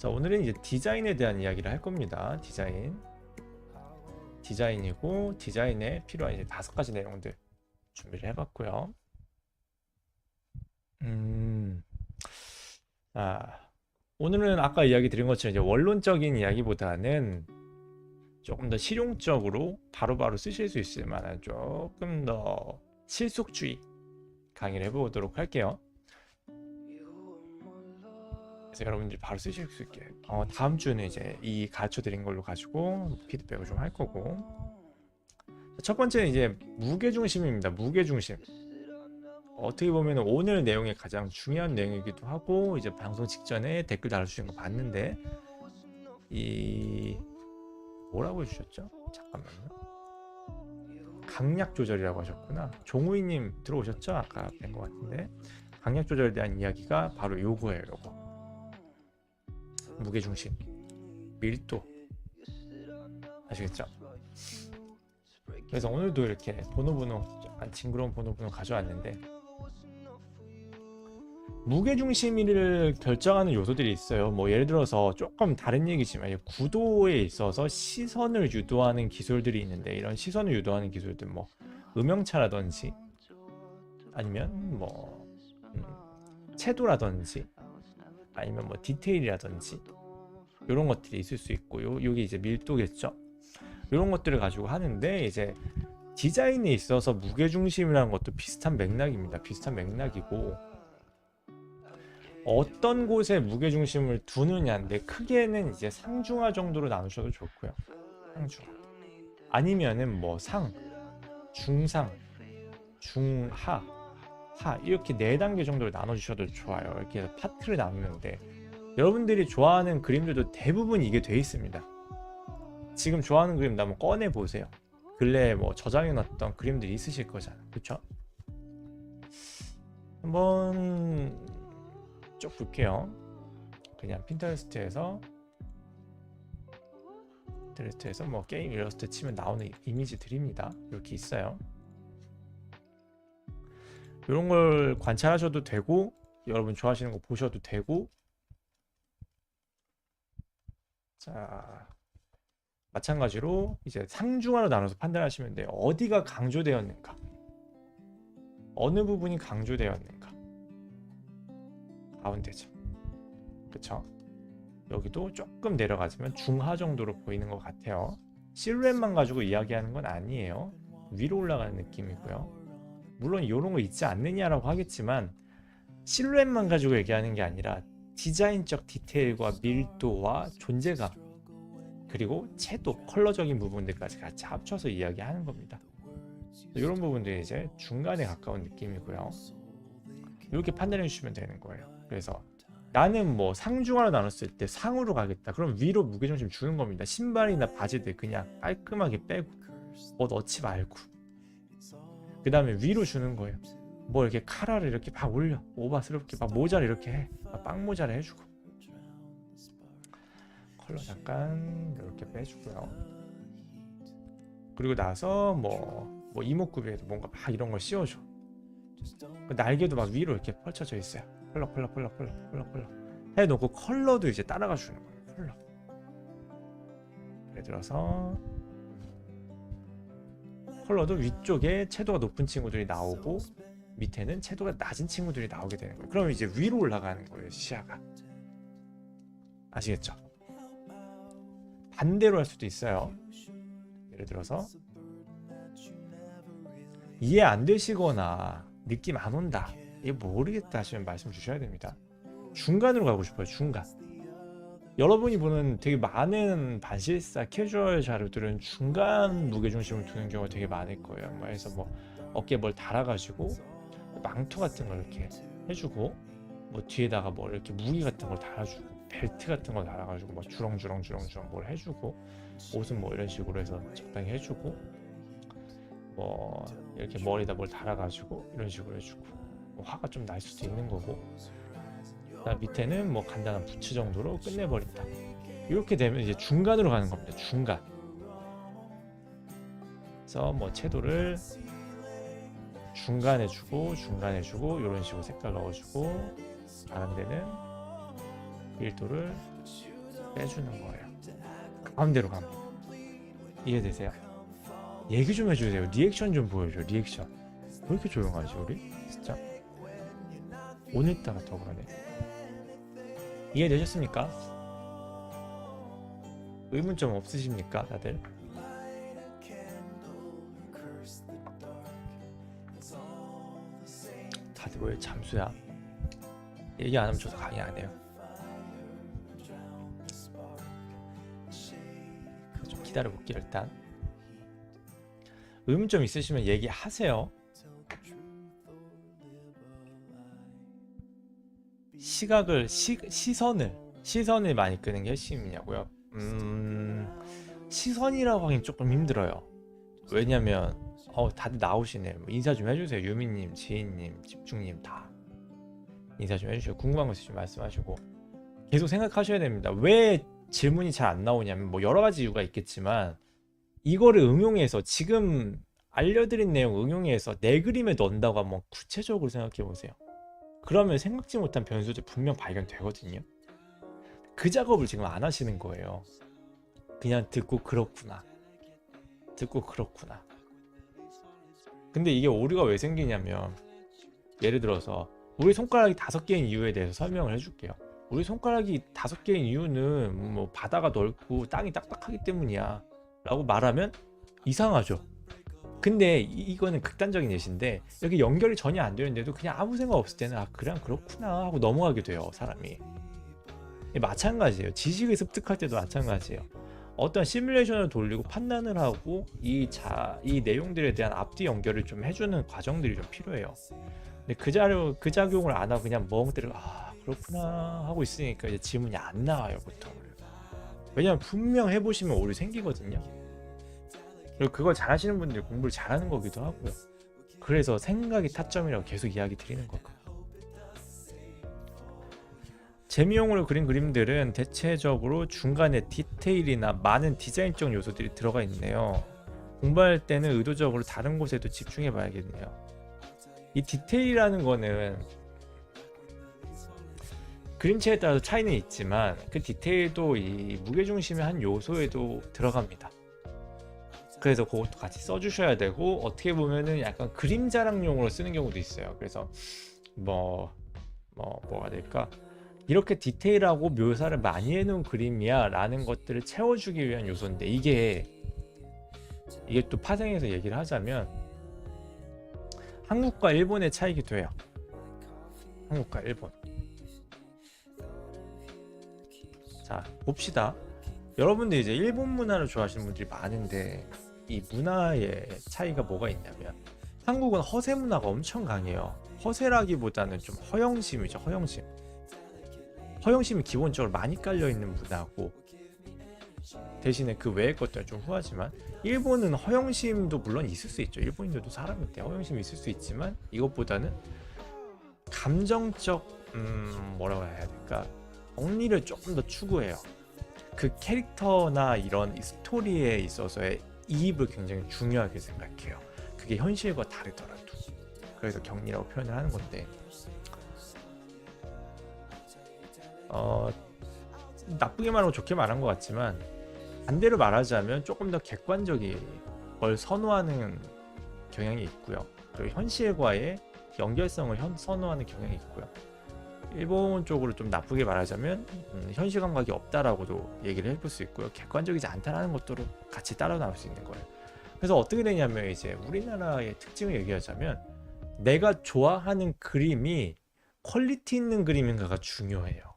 자, 오늘은 이제 디자인에 대한 이야기를 할 겁니다. 디자인이고 디자인에 필요한 이제 5가지 내용들 준비를 해봤고요. 오늘은 아까 이야기 드린 것처럼 이제 원론적인 이야기보다는 조금 더 실용적으로 바로바로 쓰실 수 있을 만한 조금 더 실속주의 강의를 해보도록 할게요. 그래서 여러분들이 바로 쓰실 수 있게 다음 주는 이제 이 가르쳐 드린 걸로 가지고 피드백을 좀 할 거고, 첫 번째는 이제 무게중심입니다. 무게중심. 어떻게 보면 오늘 내용이 가장 중요한 내용이기도 하고, 이제 방송 직전에 댓글 달아주신 거 봤는데 이 뭐라고 해주셨죠? 잠깐만요. 강약 조절이라고 하셨구나. 종우이님 들어오셨죠? 아까 뵌 것 같은데 강약 조절에 대한 이야기가 바로 요거예요. 요거 무게중심, 밀도, 아시겠죠? 그래서 오늘도 이렇게 번호번호, 약간 징그러운 번호번호 가져왔는데, 무게중심을 결정하는 요소들이 있어요. 뭐 예를 들어서 조금 다른 얘기지만 구도에 있어서 시선을 유도하는 기술들이 있는데, 이런 시선을 유도하는 기술들 뭐 음영차라든지 아니면 뭐 채도라든지 아니면 뭐 디테일이라든지 이런 것들이 있을 수 있고요. 여기 이제 밀도겠죠. 이런 것들을 가지고 하는데, 이제 디자인에 있어서 무게중심이라는 것도 비슷한 맥락입니다. 비슷한 맥락이고, 어떤 곳에 무게중심을 두느냐인데, 크게는 이제 상중하 정도로 나누셔도 좋고요. 상중하 아니면은 뭐 상, 중상, 중하, 하 이렇게 4단계 정도로 나눠주셔도 좋아요. 이렇게 해서 파트를 나누는데, 여러분들이 좋아하는 그림들도 대부분 이게 돼 있습니다. 지금 좋아하는 그림 한번 꺼내 보세요. 근래에 뭐 저장해 놨던 그림들이 있으실 거잖아, 그쵸? 한번 쭉 볼게요. 그냥 핀터레스트에서 뭐 게임 일러스트 치면 나오는 이미지들입니다. 이렇게 있어요. 이런 걸 관찰하셔도 되고, 여러분 좋아하시는 거 보셔도 되고. 자, 마찬가지로 이제 상중하로 나눠서 판단하시면 돼요. 어디가 강조되었는가, 어느 부분이 강조되었는가. 가운데죠, 그쵸? 여기도 조금 내려가지면 중하 정도로 보이는 것 같아요. 실루엣만 가지고 이야기하는 건 아니에요. 위로 올라가는 느낌이고요. 물론 이런 거 있지 않느냐라고 하겠지만, 실루엣만 가지고 얘기하는 게 아니라 디자인적 디테일과 밀도와 존재감, 그리고 채도, 컬러적인 부분들까지 같이 합쳐서 이야기하는 겁니다. 이런 부분들이 이제 중간에 가까운 느낌이고요. 이렇게 판단해 주시면 되는 거예요. 그래서 나는 뭐 상중하로 나눴을 때 상으로 가겠다. 그럼 위로 무게중심 주는 겁니다. 신발이나 바지들 그냥 깔끔하게 빼고 뭐 넣지 말고, 그 다음에 위로 주는 거예요. 뭐 이렇게 카라를 이렇게 막 올려, 오바스럽게 막 모자를 이렇게 해, 빵 모자를 해주고, 컬러 잠깐 이렇게 빼주고요. 그리고 나서 뭐 이목구비에도 뭔가 막 이런 걸 씌워줘. 그 날개도 막 위로 이렇게 펼쳐져 있어요. 펄럭 해놓고 컬러도 이제 따라가 주는 거예요. 컬러. 예를 들어서 컬러도 위쪽에 채도가 높은 친구들이 나오고 밑에는 채도가 낮은 친구들이 나오게 되는 거예요. 그럼 이제 위로 올라가는 거예요, 시야가. 아시겠죠? 반대로 할 수도 있어요. 예를 들어서 이해 안 되시거나 느낌 안 온다, 이게 모르겠다 하시면 말씀 주셔야 됩니다. 중간으로 가고 싶어요. 중간. 여러분이 보는 되게 많은 반실사 캐주얼 자료들은 중간 무게중심을 두는 경우가 되게 많을 거예요. 그래서 뭐 어깨에 뭘 달아가지고 망토 같은 걸 이렇게 해주고, 뭐 뒤에다가 뭐 이렇게 무기 같은 걸 달아주고, 벨트 같은 걸 달아가지고 뭐 주렁주렁 뭘 해주고, 옷은 뭐 이런 식으로 해서 적당히 해주고, 뭐 이렇게 머리에다 뭘 달아가지고 이런 식으로 해주고, 뭐 화가 좀 날 수도 있는 거고, 그다음 밑에는 뭐 간단한 부츠 정도로 끝내버린다. 이렇게 되면 이제 중간으로 가는 겁니다. 중간. 그래서 뭐 채도를 중간에 주고 이런 식으로 색깔 넣어주고, 다른 데는 밀도를 빼주는 거예요. 가운데로 갑니다. 이해되세요? 얘기 좀 해주세요. 리액션 좀 보여줘. 리액션. 왜 이렇게 조용하지 우리? 진짜 오늘따라 더 그러네. 이해되셨습니까? 의문점 없으십니까 다들? 다들 왜 잠수야? 얘기 안 하면 저도 강의 안 해요. 좀 기다려볼게요. 일단 의문점 있으시면 얘기하세요. 시선을 많이 끄는 게 핵심이냐고요? 시선이라고 하긴 조금 힘들어요. 왜냐면 다들 나오시네. 뭐 인사 좀 해주세요. 유미님, 지인님, 집중님 다 인사 좀 해주시고 궁금한 거 있으시면 말씀하시고 계속 생각하셔야 됩니다. 왜 질문이 잘 안 나오냐면 뭐 여러 가지 이유가 있겠지만 이거를 응용해서 지금 알려드린 내용 응용해서 내 그림에 넣는다고 한번 구체적으로 생각해 보세요. 그러면 생각지 못한 변수들 분명 발견되거든요. 그 작업을 지금 안 하시는 거예요. 그냥 듣고 그렇구나. 근데 이게 오류가 왜 생기냐면 예를 들어서 우리 손가락이 5개인 이유에 대해서 설명을 해줄게요. 우리 손가락이 5개인 이유는 뭐 바다가 넓고 땅이 딱딱하기 때문이야 라고 말하면 이상하죠. 근데 이거는 극단적인 예시인데 여기 연결이 전혀 안 되는데도 그냥 아무 생각 없을 때는 그냥 그렇구나 하고 넘어가게 돼요. 사람이. 마찬가지예요. 지식을 습득할 때도 마찬가지예요. 어떤 시뮬레이션을 돌리고 판단을 하고 이 내용들에 대한 앞뒤 연결을 좀 해주는 과정들이 좀 필요해요. 근데 그 작용을 안 하고 그냥 멍때리고 그렇구나 하고 있으니까 이제 질문이 안 나와요 보통. 왜냐면 분명 해보시면 오류 생기거든요. 그리고 그걸 잘하시는 분들이 공부를 잘하는 거기도 하고요. 그래서 생각이 타점이라고 계속 이야기 드리는 거고. 재미용으로 그린 그림들은 대체적으로 중간에 디테일이나 많은 디자인적 요소들이 들어가 있네요. 공부할 때는 의도적으로 다른 곳에도 집중해 봐야겠네요. 이 디테일이라는 거는 그림체에 따라서 차이는 있지만 그 디테일도 이 무게중심의 한 요소에도 들어갑니다. 그래서 그것도 같이 써주셔야 되고 어떻게 보면은 약간 그림 자랑용으로 쓰는 경우도 있어요. 그래서 뭐가 될까? 이렇게 디테일하고 묘사를 많이 해놓은 그림이야 라는 것들을 채워주기 위한 요소인데 이게 또 파생해서 얘기를 하자면 한국과 일본의 차이기도 해요. 한국과 일본. 자 봅시다. 여러분들 이제 일본 문화를 좋아하시는 분들이 많은데 이 문화의 차이가 뭐가 있냐면 한국은 허세 문화가 엄청 강해요. 허세라기보다는 좀 허영심이죠. 허영심이 기본적으로 많이 깔려있는 문화고 대신에 그 외의 것들은 좀 후하지만 일본은 허영심도 물론 있을 수 있죠. 일본인들도 사람인데 허영심이 있을 수 있지만 이것보다는 감정적 뭐라고 해야 될까 정리를 조금 더 추구해요. 그 캐릭터나 이런 스토리에 있어서의 이입을 굉장히 중요하게 생각해요. 그게 현실과 다르더라도. 그래서 격리라고 표현을 하는 건데 나쁘게 말하고 좋게 말한 것 같지만 반대로 말하자면 조금 더 객관적인 걸 선호하는 경향이 있고요. 그리고 현실과의 연결성을 선호하는 경향이 있고요. 일본 쪽으로 좀 나쁘게 말하자면 현실 감각이 없다라고도 얘기를 해볼 수 있고요. 객관적이지 않다라는 것들로 같이 따라 나올 수 있는 거예요. 그래서 어떻게 되냐면 이제 우리나라의 특징을 얘기하자면 내가 좋아하는 그림이 퀄리티 있는 그림인가가 중요해요.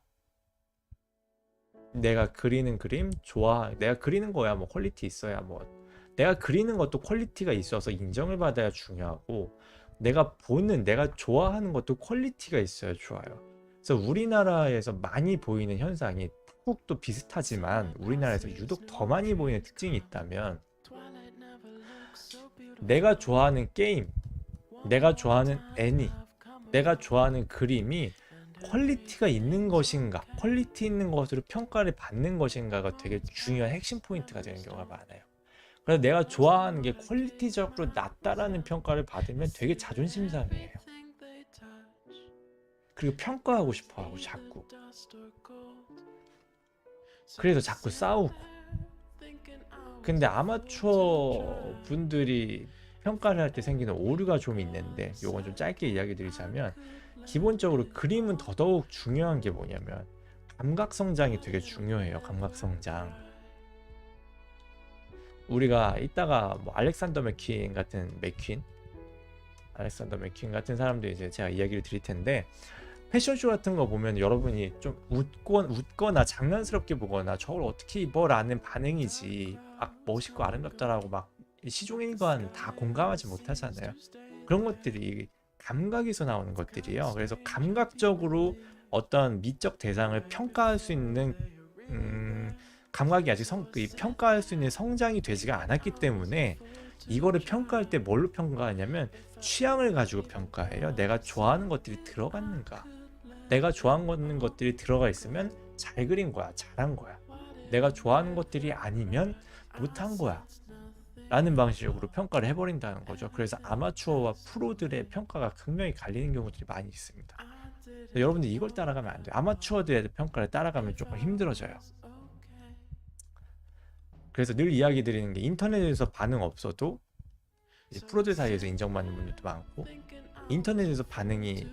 내가 그리는 그림 내가 그리는 거야 뭐 퀄리티 있어야 내가 그리는 것도 퀄리티가 있어서 인정을 받아야 중요하고 내가 좋아하는 것도 퀄리티가 있어야 좋아요. 그래서 우리나라에서 많이 보이는 현상이 한국도 비슷하지만 우리나라에서 유독 더 많이 보이는 특징이 있다면 내가 좋아하는 게임, 내가 좋아하는 애니, 내가 좋아하는 그림이 퀄리티가 있는 것인가, 퀄리티 있는 것으로 평가를 받는 것인가가 되게 중요한 핵심 포인트가 되는 경우가 많아요. 그래서 내가 좋아하는 게 퀄리티적으로 낮다라는 평가를 받으면 되게 자존심 상해요. 그리고 평가하고 싶어하고 자꾸. 그래서 자꾸 싸우고. 근데 아마추어 분들이 평가를 할 때 생기는 오류가 좀 있는데, 요건 좀 짧게 이야기 드리자면, 기본적으로 그림은 더더욱 중요한 게 뭐냐면 감각 성장이 되게 중요해요. 감각 성장. 우리가 이따가 뭐 알렉산더 맥퀸 같은 같은 사람도 이제 제가 이야기를 드릴 텐데, 패션쇼 같은 거 보면 여러분이 좀 웃거나 장난스럽게 보거나 저걸 어떻게 입어라는 반응이지, 막 멋있고 아름답다라고 막 시종일관 다 공감하지 못하잖아요. 그런 것들이 감각에서 나오는 것들이에요. 그래서 감각적으로 어떤 미적 대상을 평가할 수 있는 감각이 아직 평가할 수 있는 성장이 되지가 않았기 때문에, 이거를 평가할 때 뭘로 평가하냐면 취향을 가지고 평가해요. 내가 좋아하는 것들이 들어갔는가. 내가 좋아하는 것들이 들어가 있으면 잘 그린 거야, 잘한 거야. 내가 좋아하는 것들이 아니면 못한 거야 라는 방식으로 평가를 해버린다는 거죠. 그래서 아마추어와 프로들의 평가가 극명히 갈리는 경우들이 많이 있습니다. 여러분들 이걸 따라가면 안 돼요. 아마추어들의 평가를 따라가면 조금 힘들어져요. 그래서 늘 이야기 드리는 게, 인터넷에서 반응 없어도 이제 프로들 사이에서 인정받는 분들도 많고, 인터넷에서 반응이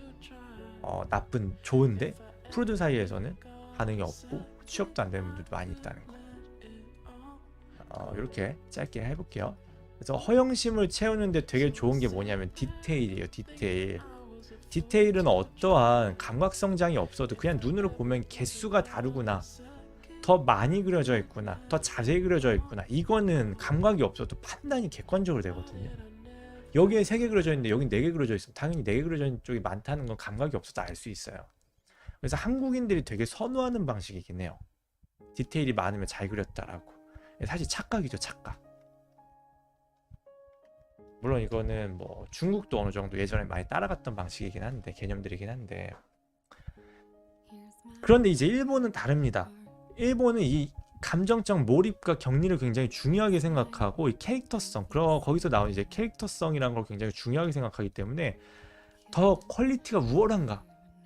좋은데 프로들 사이에서는 반응이 없고 취업도 안 되는 분들도 많이 있다는 거. 이렇게 짧게 해볼게요. 그래서 허영심을 채우는데 되게 좋은 게 뭐냐면 디테일이에요. 디테일은 어떠한 감각 성장이 없어도 그냥 눈으로 보면 개수가 다르구나, 더 많이 그려져 있구나, 더 자세히 그려져 있구나, 이거는 감각이 없어도 판단이 객관적으로 되거든요. 여기에 3개 그려져 있는데 여기 4개 그려져 있으면 당연히 4개 그려져 있는 쪽이 많다는 건 감각이 없어도 알 수 있어요. 그래서 한국인들이 되게 선호하는 방식이긴 해요. 디테일이 많으면 잘 그렸다라고. 사실 착각이죠, 착각. 물론 이거는 뭐 중국도 어느 정도 예전에 많이 따라갔던 방식이긴 한데, 개념들이긴 한데, 그런데 이제 일본은 다릅니다. 일본은 이 감정적 몰입과 격리를 굉장히 중요하게 생각하고, 이 캐릭터성, 거기서 나오는 이제 캐릭터성이라는 걸 굉장히 중요하게 생각하기 때문에 더 퀄리티가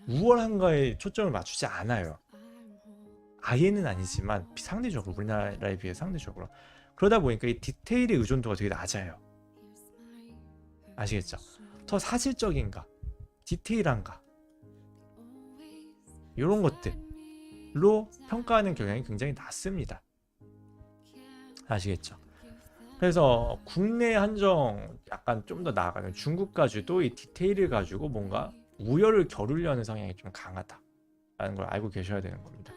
우월한가에 초점을 맞추지 않아요. 아예는 아니지만 상대적으로, 우리나라에 비해 상대적으로. 그러다 보니까 이 디테일의 의존도가 되게 낮아요. 아시겠죠? 더 사실적인가, 디테일한가, 이런 것들로 평가하는 경향이 굉장히 낮습니다. 아시겠죠? 그래서 국내 한정 약간 좀 더 나아가는 중국까지도 이 디테일을 가지고 뭔가 우열을 겨루려는 성향이 좀 강하다라는 걸 알고 계셔야 되는 겁니다.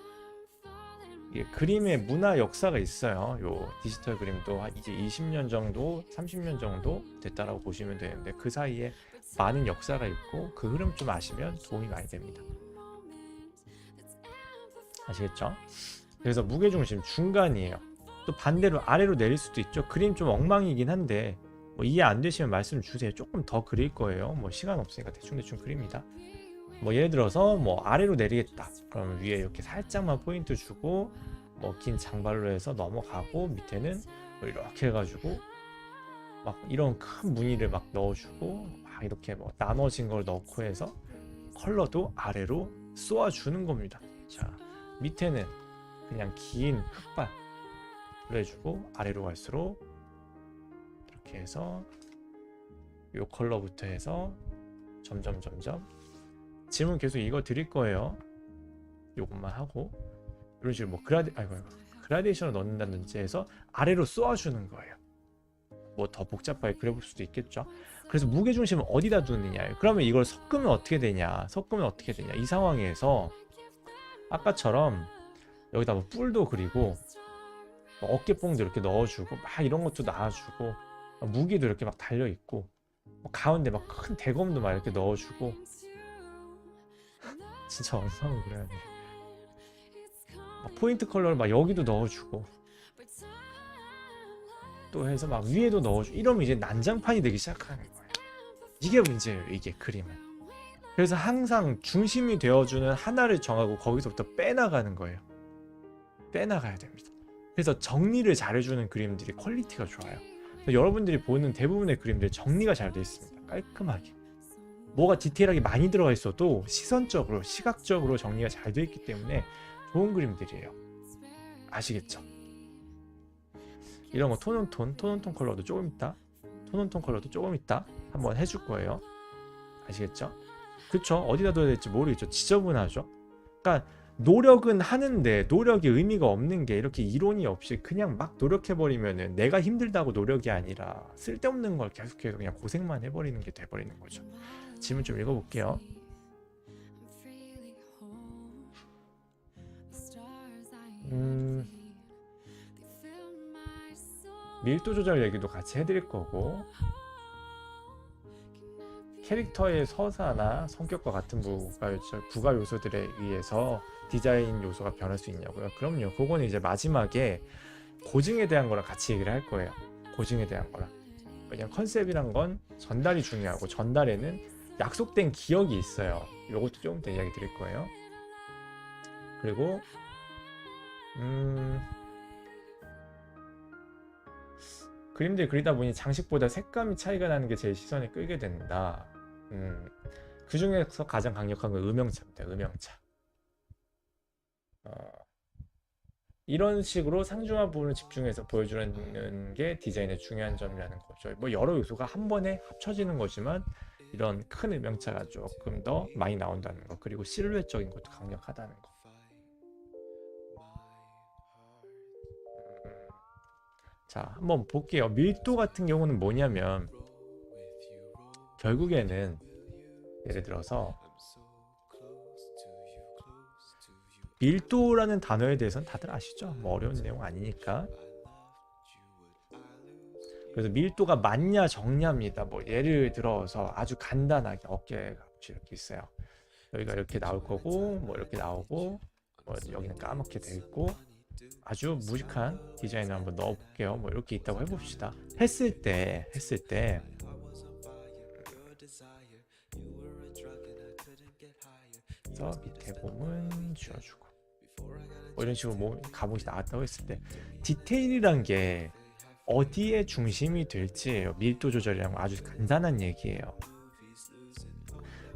이게 그림의 문화 역사가 있어요. 요 디지털 그림도 이제 20년 정도, 30년 정도 됐다라고 보시면 되는데, 그 사이에 많은 역사가 있고 그 흐름 좀 아시면 도움이 많이 됩니다. 아시겠죠? 그래서 무게중심 중간이에요. 또 반대로 아래로 내릴 수도 있죠. 그림 좀 엉망이긴 한데 뭐 이해 안 되시면 말씀 주세요. 조금 더 그릴 거예요. 뭐 시간 없으니까 대충 그립니다. 뭐 예를 들어서 뭐 아래로 내리겠다, 그러면 위에 이렇게 살짝만 포인트 주고 뭐 긴 장발로 해서 넘어가고, 밑에는 뭐 이렇게 해가지고 막 이런 큰 무늬를 막 넣어주고, 막 이렇게 뭐 나눠진 걸 넣고 해서 컬러도 아래로 쏘아주는 겁니다. 자, 밑에는 그냥 긴 흑발로 해주고, 아래로 갈수록 이렇게 해서 요 컬러부터 해서 점점 질문 계속 이거 드릴 거예요. 요것만 하고 이런 식으로 뭐 그라데이션을 넣는다든지 해서 아래로 쏘아주는 거예요. 뭐 더 복잡하게 그려볼 수도 있겠죠. 그래서 무게중심을 어디다 두느냐. 그러면 이걸 섞으면 어떻게 되냐. 이 상황에서 아까처럼 여기다 뭐 뿔도 그리고 뭐 어깨뽕도 이렇게 넣어주고 막 이런 것도 놔주고, 무기도 이렇게 막 달려있고, 뭐 가운데 막 큰 대검도 막 이렇게 넣어주고, 진짜 엉망으로 그려야 돼. 막 포인트 컬러를 막 여기도 넣어주고 또 해서 막 위에도 넣어주고, 이러면 이제 난장판이 되기 시작하는 거예요. 이게 문제예요, 이게 그림은. 그래서 항상 중심이 되어주는 하나를 정하고 거기서부터 빼나가는 거예요. 빼나가야 됩니다. 그래서 정리를 잘해주는 그림들이 퀄리티가 좋아요. 여러분들이 보는 대부분의 그림들 정리가 잘 되어 있습니다. 깔끔하게. 뭐가 디테일하게 많이 들어가 있어도 시선적으로, 시각적으로 정리가 잘 되어 있기 때문에 좋은 그림들이에요. 아시겠죠? 이런 거 톤온톤 컬러도 조금 있다. 톤온톤 컬러도 조금 있다. 한번 해줄 거예요. 아시겠죠? 그쵸? 어디다 둬야 될지 모르겠죠. 지저분하죠? 그러니까 노력은 하는데 노력이 의미가 없는 게 이렇게 이론이 없이 그냥 막 노력해버리면은 내가 힘들다고 노력이 아니라 쓸데없는 걸 계속해서 그냥 고생만 해버리는 게 돼버리는 거죠. 질문 좀 읽어볼게요. 밀도 조절 얘기도 같이 해드릴 거고, 캐릭터의 서사나 성격과 같은 부가 요소들에 의해서 디자인 요소가 변할 수 있냐고요? 그럼요. 그거는 이제 마지막에 고증에 대한 거랑 같이 얘기를 할 거예요. 고증에 대한 거랑. 왜냐면 컨셉이란 건 전달이 중요하고, 전달에는 약속된 기억이 있어요. 요것도 조금 더 이야기 드릴 거예요. 그리고 그림들 그리다 보니 장식보다 색감이 차이가 나는 게 제일 시선을 끌게 된다. 그 중에서 가장 강력한 건 음영차입니다. 음영차. 이런 식으로 상중한 부분을 집중해서 보여주는 게 디자인의 중요한 점이라는 거죠. 뭐 여러 요소가 한 번에 합쳐지는 거지만 이런 큰 음영차가 조금 더 많이 나온다는 거, 그리고 실루엣적인 것도 강력하다는 거. 자, 한번 볼게요. 밀도 같은 경우는 뭐냐면 결국에는 예를 들어서 밀도라는 단어에 대해서는 다들 아시죠? 뭐 어려운 내용 아니니까. 그래서 밀도가 많냐 적냐입니다. 뭐 예를 들어서 아주 간단하게 어깨가 이렇게 있어요. 여기가 이렇게 나올 거고, 뭐 이렇게 나오고, 뭐 여기는 까맣게 돼 있고, 아주 무식한 디자인을 한번 넣어볼게요. 뭐 이렇게 있다고 해봅시다. 했을 때 그래서 밑에 봄은 지워주고, 뭐 이런 식으로 뭐 갑옷이 나왔다고 했을 때 디테일이란 게 어디에 중심이 될지예요. 밀도 조절이란 건 아주 간단한 얘기예요.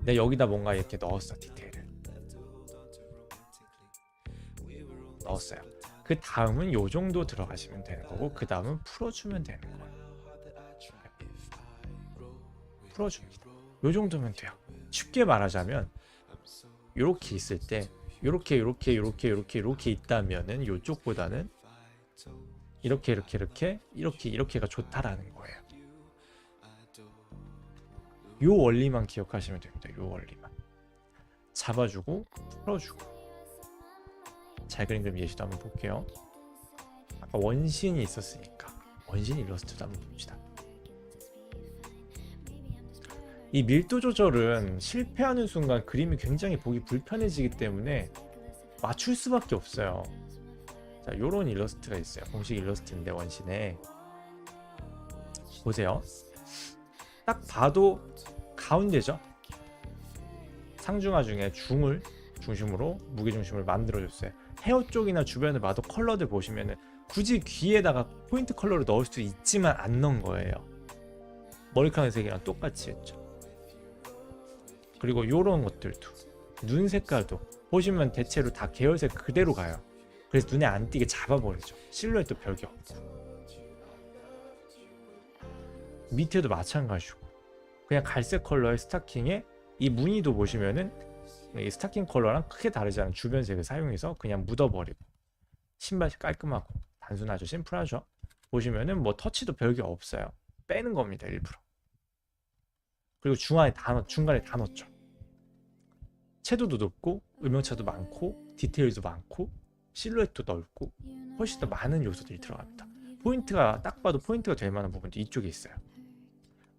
내가 여기다 뭔가 이렇게 넣었어. 디테일을 넣었어요. 그 다음은 요 정도 들어가시면 되는 거고, 그 다음은 풀어주면 되는 거예요. 풀어줍니다. 요 정도면 돼요. 쉽게 말하자면 요렇게 있을 때 요렇게 있다면은 요쪽보다는 이렇게가 좋다라는 거예요. 요 원리만 기억하시면 됩니다. 요 원리만 잡아주고 풀어주고. 잘 그린 그림 예시도 한번 볼게요. 아까 원신이 있었으니까 원신 일러스트도 한번 봅시다. 이 밀도 조절은 실패하는 순간 그림이 굉장히 보기 불편해지기 때문에 맞출 수밖에 없어요. 자, 요런 일러스트가 있어요. 공식 일러스트인데 원신에 보세요. 딱 봐도 가운데죠. 상중하 중에 중을 중심으로 무게중심을 만들어줬어요. 헤어 쪽이나 주변을 봐도 컬러들 보시면은 굳이 귀에다가 포인트 컬러를 넣을 수 있지만 안 넣은 거예요. 머리카락 색이랑 똑같이 했죠. 그리고 요런 것들도 눈 색깔도 보시면 대체로 다 계열색 그대로 가요. 그래서 눈에 안 띄게 잡아버리죠. 실루엣도 별게 없고. 밑에도 마찬가지고 그냥 갈색 컬러의 스타킹에 이 무늬도 보시면은 이 스타킹 컬러랑 크게 다르지 않은 주변 색을 사용해서 그냥 묻어버리고, 신발이 깔끔하고 단순하죠. 심플하죠. 보시면은 뭐 터치도 별게 없어요. 빼는 겁니다. 일부러. 그리고 중간에 다 넣었죠. 채도도 높고 음영차도 많고 디테일도 많고 실루엣도 넓고 훨씬 더 많은 요소들이 들어갑니다. 포인트가 딱 봐도 포인트가 될 만한 부분도 이쪽에 있어요.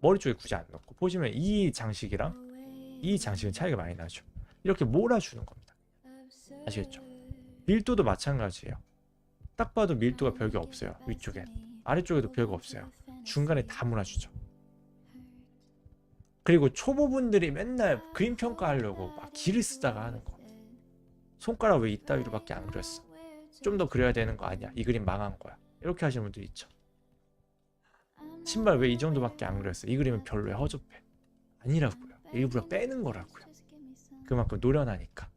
머리 쪽에 굳이 안 넣고 보시면 이 장식이랑 이 장식은 차이가 많이 나죠. 이렇게 몰아주는 겁니다. 아시겠죠? 밀도도 마찬가지예요. 딱 봐도 밀도가 별게 없어요. 위쪽에 아래쪽에도 별거 없어요. 중간에 다 몰아주죠. 그리고 초보분들이 맨날 그림 평가하려고 막 기를 쓰다가 하는 거, 손가락 왜 이따위로밖에 안 그렸어, 좀 더 그려야 되는 거 아니야, 이 그림 망한 거야, 이렇게 하시는 분들 있죠. 신발 왜 이 정도밖에 안 그렸어, 이 그림은 별로야, 허접해. 아니라고요. 일부러 빼는 거라고요. 그만큼 노련하니까.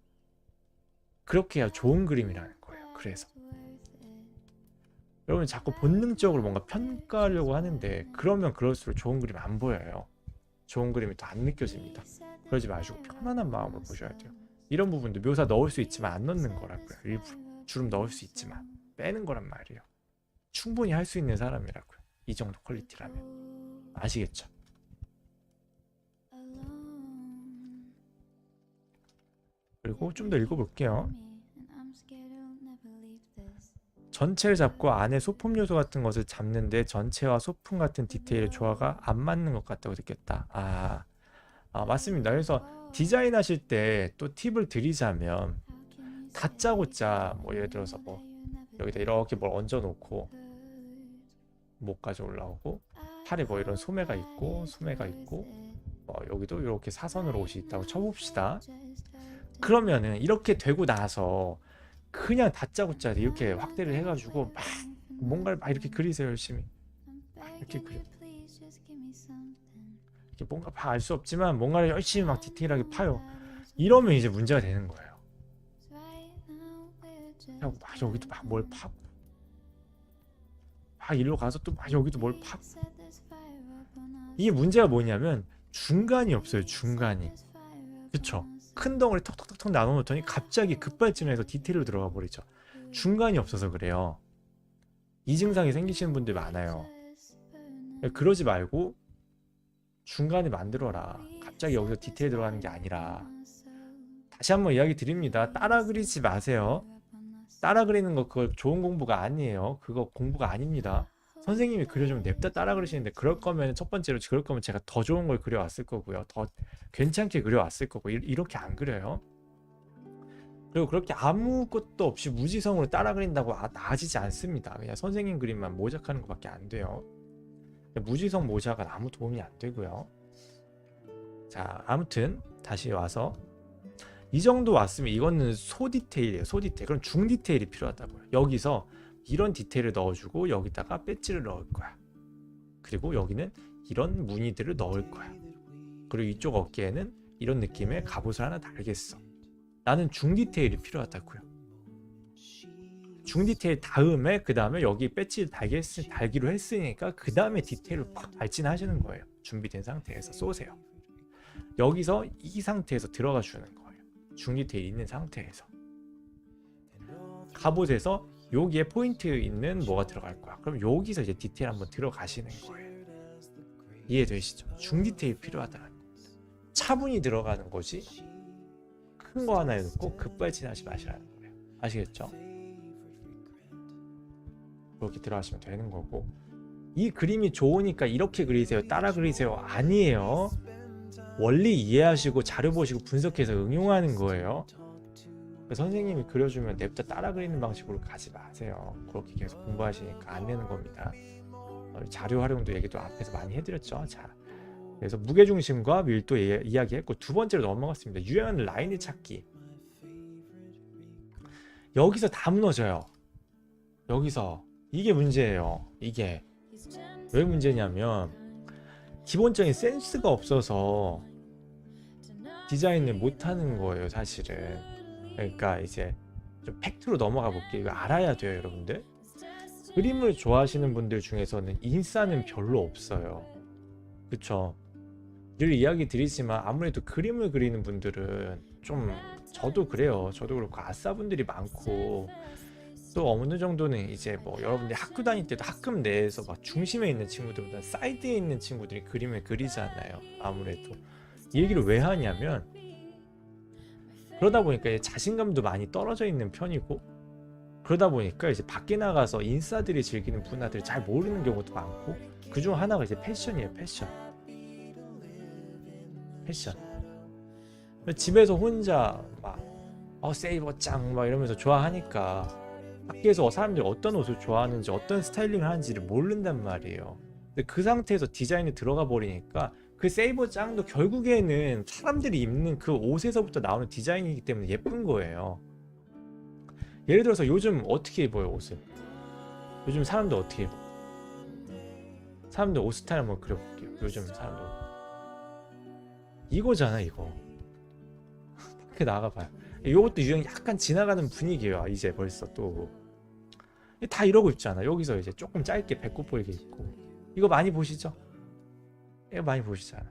그렇게 해야 좋은 그림이라는 거예요. 그래서 여러분 자꾸 본능적으로 뭔가 평가하려고 하는데 그러면 그럴수록 좋은 그림 안 보여요. 좋은 그림이 더 안 느껴집니다. 그러지 마시고 편안한 마음으로 보셔야 돼요. 이런 부분도 묘사 넣을 수 있지만 안 넣는 거라고요. 일부러 주름 넣을 수 있지만 빼는 거란 말이에요. 충분히 할 수 있는 사람이라고요. 이 정도 퀄리티라면. 아시겠죠? 그리고 좀 더 읽어볼게요. 전체를 잡고 안에 소품 요소 같은 것을 잡는데 전체와 소품 같은 디테일의 조화가 안 맞는 것 같다고 느꼈다. 맞습니다. 그래서 디자인하실 때 또 팁을 드리자면 다짜고짜 뭐 예를 들어서 뭐 여기다 이렇게 뭘 얹어 놓고 목까지 올라오고 팔에 뭐 이런 소매가 있고 여기도 이렇게 사선으로 옷이 있다고 쳐봅시다. 그러면은 이렇게 되고 나서 그냥 다짜고짜 이렇게 확대를 해가지고 막 뭔가를 막 이렇게 그리세요. 열심히 막 이렇게 그려. 이렇게 뭔가 막 알 수 없지만 뭔가를 열심히 막 디테일하게 파요. 이러면 이제 문제가 되는 거예요. 하고 막 여기도 막 뭘 파고 막 일로 가서 또 막 여기도 뭘 파고. 이게 문제가 뭐냐면 중간이 없어요. 중간이. 그쵸? 큰 덩어리 톡톡톡톡 나눠 놓더니 갑자기 급발진해서 디테일로 들어가 버리죠. 중간이 없어서 그래요. 이 증상이 생기시는 분들 많아요. 그러지 말고 중간에 만들어라. 갑자기 여기서 디테일 들어가는 게 아니라. 다시 한번 이야기 드립니다. 따라 그리지 마세요. 따라 그리는 거 그거 좋은 공부가 아니에요. 그거 공부가 아닙니다. 선생님이 그려주면 냅다 따라 그리시는데 그럴 거면 첫 번째로 그럴 거면 제가 더 좋은 걸 그려왔을 거고요. 더 괜찮게 그려왔을 거고 이렇게 안 그려요. 그리고 그렇게 아무것도 없이 무지성으로 따라 그린다고 나아지지 않습니다. 그냥 선생님 그림만 모작하는 것밖에 안 돼요. 무지성 모작은 아무 도움이 안 되고요. 자, 아무튼 다시 와서 이 정도 왔으면 이거는 소 디테일이에요. 소 디테일. 그럼 중 디테일이 필요하다고요. 여기서 이런 디테일을 넣어주고 여기다가 배지를 넣을 거야. 그리고 여기는 이런 무늬들을 넣을 거야. 그리고 이쪽 어깨에는 이런 느낌의 갑옷을 하나 달겠어. 나는 중 디테일이 필요하다고요. 중 디테일 다음에 그 다음에 여기 배지를 달기로 했으니까 그 다음에 디테일을 팍 발진하시는 거예요. 준비된 상태에서 쏘세요. 여기서 이 상태에서 들어가 주는 거예요. 중 디테일 있는 상태에서. 갑옷에서 여기에 포인트 있는 뭐가 들어갈 거야. 그럼 여기서 이제 디테일 한번 들어가시는 거예요. 이해되시죠? 중 디테일 필요하다는 겁니다. 차분히 들어가는 거지 큰 거 하나에 넣고 급발진하지 마시라는 거예요. 아시겠죠? 그렇게 들어가시면 되는 거고, 이 그림이 좋으니까 이렇게 그리세요, 따라 그리세요 아니에요. 원리 이해하시고 자료 보시고 분석해서 응용하는 거예요. 선생님이 그려주면 냅다 따라 그리는 방식으로 가지 마세요. 그렇게 계속 공부하시니까 안 되는 겁니다. 자료 활용도 얘기도 앞에서 많이 해드렸죠. 자, 그래서 무게중심과 밀도 이야기했고, 두 번째로 넘어갔습니다. 유연한 라인을 찾기. 여기서 다 무너져요. 여기서 이게 문제예요. 이게 왜 문제냐면 기본적인 센스가 없어서 디자인을 못하는 거예요, 사실은. 그러니까 이제 좀 팩트로 넘어가 볼게요. 이거 알아야 돼요, 여러분들. 그림을 좋아하시는 분들 중에서는 인싸는 별로 없어요. 그쵸? 늘 이야기 드리지만 아무래도 그림을 그리는 분들은 좀, 저도 그래요. 저도 그렇고 아싸 분들이 많고, 또 어느 정도는 이제 뭐 여러분들이 학교 다닐 때도 학급 내에서 막 중심에 있는 친구들보다 사이드에 있는 친구들이 그림을 그리잖아요. 아무래도 이 얘기를 왜 하냐면, 그러다 보니까 자신감도 많이 떨어져 있는 편이고, 그러다 보니까 이제 밖에 나가서 인싸들이 즐기는 문화들을 잘 모르는 경우도 많고, 그중 하나가 이제 패션이에요. 패션. 집에서 혼자 막 세이버 짱 막 이러면서 좋아하니까 밖에서 사람들이 어떤 옷을 좋아하는지 어떤 스타일링을 하는지를 모른단 말이에요. 근데 그 상태에서 디자인에 들어가 버리니까 그 세이버 짱도 결국에는 사람들이 입는 그 옷에서부터 나오는 디자인이기 때문에 예쁜 거예요. 예를 들어서 요즘 어떻게 입어요, 옷을? 요즘 사람들 어떻게 입어? 사람들 옷 스타일 한번 그려볼게요. 요즘 사람들 이거잖아, 이거. 밖에 나가봐요. 이것도 유행 약간 지나가는 분위기예요. 이제 벌써 또 다 이러고 있잖아. 여기서 이제 조금 짧게 배꼽 보이게 입고. 이거 많이 보시죠? 이거 많이 보시잖아.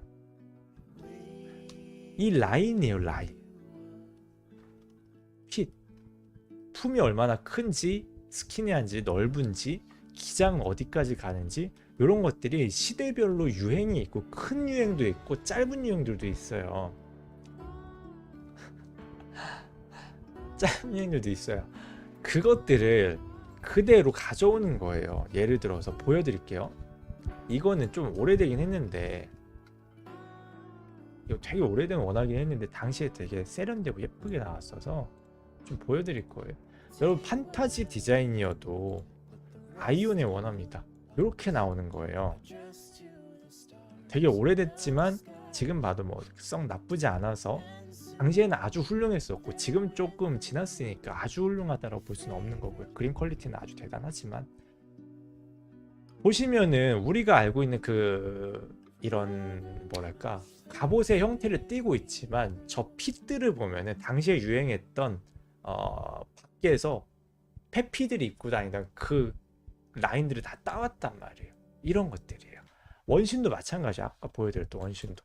이 라인이에요, 라인. 핏. 품이 얼마나 큰지, 스키니한지, 넓은지, 기장 어디까지 가는지, 이런 것들이 시대별로 유행이 있고, 큰 유행도 있고, 짧은 유행들도 있어요. 짧은 유행들도 있어요. 그것들을 그대로 가져오는 거예요. 예를 들어서 보여드릴게요. 이거는 좀 오래되긴 했는데, 이거 되게 오래된 원화긴 했는데 당시에 되게 세련되고 예쁘게 나왔어서 좀 보여드릴 거예요. 여러분, 판타지 디자인이어도 아이온의 원화입니다. 이렇게 나오는 거예요. 되게 오래됐지만 지금 봐도 뭐 썩 나쁘지 않아서 당시에는 아주 훌륭했었고, 지금 조금 지났으니까 아주 훌륭하다고 볼 수는 없는 거고요. 그림 퀄리티는 아주 대단하지만, 보시면은 우리가 알고 있는 그 이런 뭐랄까 갑옷의 형태를 띠고 있지만, 저 핏들을 보면은 당시에 유행했던 밖에서 페피들이 입고 다니던 그 라인들을 다 따왔단 말이에요. 이런 것들이에요. 원신도 마찬가지야. 아까 보여드렸던 원신도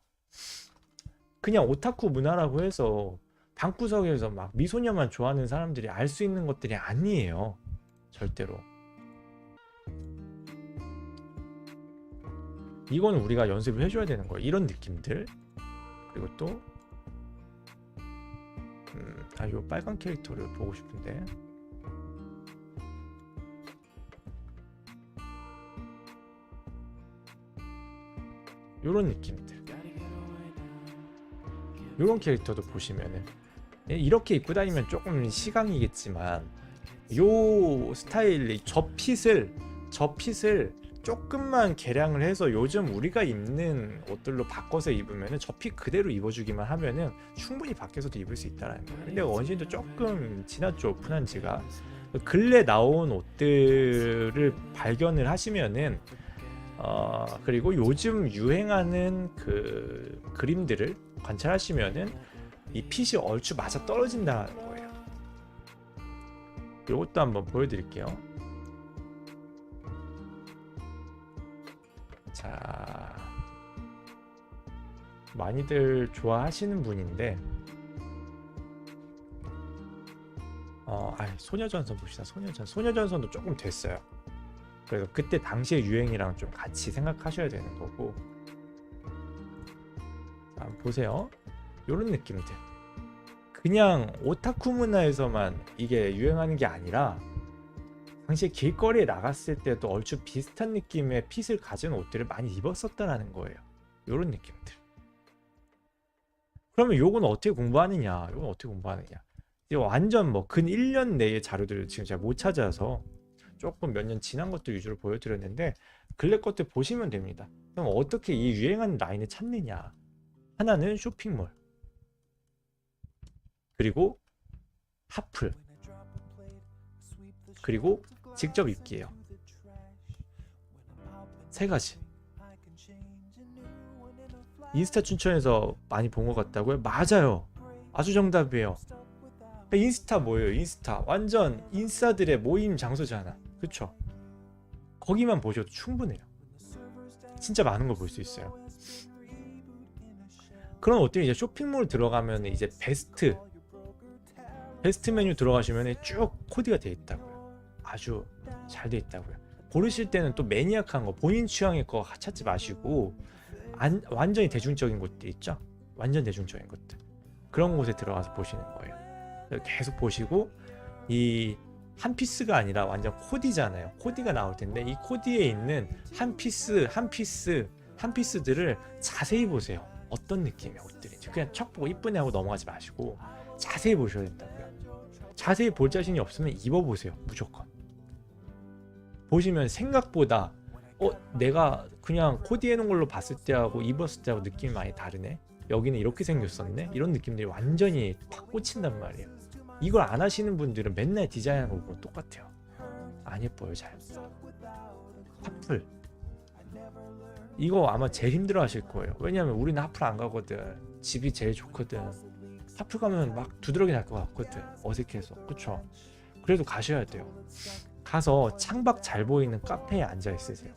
그냥 오타쿠 문화라고 해서 방구석에서 막 미소녀만 좋아하는 사람들이 알 수 있는 것들이 아니에요. 절대로. 이거는 우리가 연습을 해줘야 되는 거예요. 이런 느낌들. 그리고 또 요 빨간 캐릭터를 보고 싶은데, 요런 느낌들. 요런 캐릭터도 보시면은 이렇게 입고 다니면 조금 시강이겠지만, 요 스타일이 저 핏을 조금만 개량을 해서 요즘 우리가 입는 옷들로 바꿔서 입으면은 저 핏 그대로 입어주기만 하면은 충분히 밖에서도 입을 수 있다라는 거예요. 근데 원신도 조금 지났죠, 오픈한 지가. 근래 나온 옷들을 발견을 하시면은 그리고 요즘 유행하는 그 그림들을 관찰하시면은 이 핏이 얼추 맞아 떨어진다는 거예요. 이것도 한번 보여드릴게요. 자, 많이들 좋아하시는 분인데, 소녀전선 봅시다. 소녀전선도 조금 됐어요. 그래서 그때 당시의 유행이랑 좀 같이 생각하셔야 되는 거고. 자, 보세요. 요런 느낌들. 그냥 오타쿠 문화에서만 이게 유행하는 게 아니라, 당시에 길거리에 나갔을 때도 얼추 비슷한 느낌의 핏을 가진 옷들을 많이 입었었다라는 거예요. 요런 느낌들. 그러면 요건 어떻게 공부하느냐? 이제 완전 뭐 근 1년 내의 자료들을 지금 제가 못 찾아서 조금 몇 년 지난 것들 위주로 보여드렸는데, 근래 것들 보시면 됩니다. 그럼 어떻게 이 유행하는 라인을 찾느냐? 하나는 쇼핑몰, 그리고 하플, 그리고 직접 입기예요. 세 가지. 인스타 춘천에서 많이 본 것 같다고요? 맞아요. 아주 정답이에요. 인스타 뭐예요? 인스타 완전 인싸들의 모임 장소잖아. 그쵸? 거기만 보셔도 충분해요. 진짜 많은 걸 볼 수 있어요. 그럼 어때요? 이제 쇼핑몰 들어가면 이제 베스트 메뉴 들어가시면 쭉 코디가 되어 있다고요. 아주 잘 되어 있다고요. 고르실 때는 또 매니악한 거, 본인 취향의 거 찾지 마시고, 완전히 대중적인 곳들 있죠? 완전 대중적인 것들, 그런 곳에 들어가서 보시는 거예요. 계속 보시고, 이 한 피스가 아니라 완전 코디잖아요. 코디가 나올 텐데, 이 코디에 있는 한 피스들을 자세히 보세요. 어떤 느낌의 옷들인지. 그냥 척 보고 이쁘네 하고 넘어가지 마시고 자세히 보셔야 된다고요. 자세히 볼 자신이 없으면 입어보세요. 무조건 보시면 생각보다 내가 그냥 코디해놓은 걸로 봤을 때하고 입었을 때하고 느낌이 많이 다르네, 여기는 이렇게 생겼었네, 이런 느낌들이 완전히 팍 꽂힌단 말이에요. 이걸 안 하시는 분들은 맨날 디자인하는 거 보면 똑같아요. 안 예뻐요 잘. 하플, 이거 아마 제일 힘들어 하실 거예요. 왜냐면 우리는 하플 안 가거든. 집이 제일 좋거든. 하플 가면 막 두드러기 날 것 같거든, 어색해서. 그쵸? 그래도 가셔야 돼요. 가서 창밖 잘 보이는 카페에 앉아 있으세요.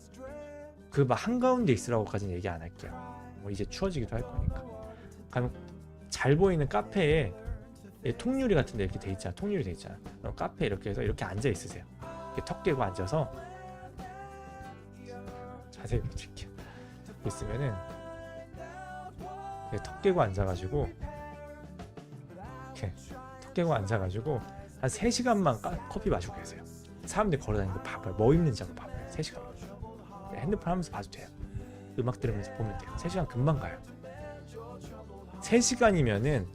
그 막 한가운데 있으라고까지는 얘기 안 할게요. 뭐 이제 추워지기도 할 거니까. 가면 잘 보이는 카페에 통유리 같은 데 이렇게 돼 있잖아. 통유리 돼 있잖아. 그럼 카페에 이렇게 해서 이렇게 앉아 있으세요. 이렇게 턱 깨고 앉아서 자세히 보여줄게요. 있으면은 턱 깨고 앉아가지고 이렇게 턱 깨고 앉아가지고 한 3시간만 커피 마시고 계세요. 사람들이 걸어다니는 거 봐봐요. 뭐 입는지 한번 봐봐요. 3시간 핸드폰 하면서 봐도 돼요. 음악 들으면서 보면 돼요. 3시간 금방 가요. 3시간이면은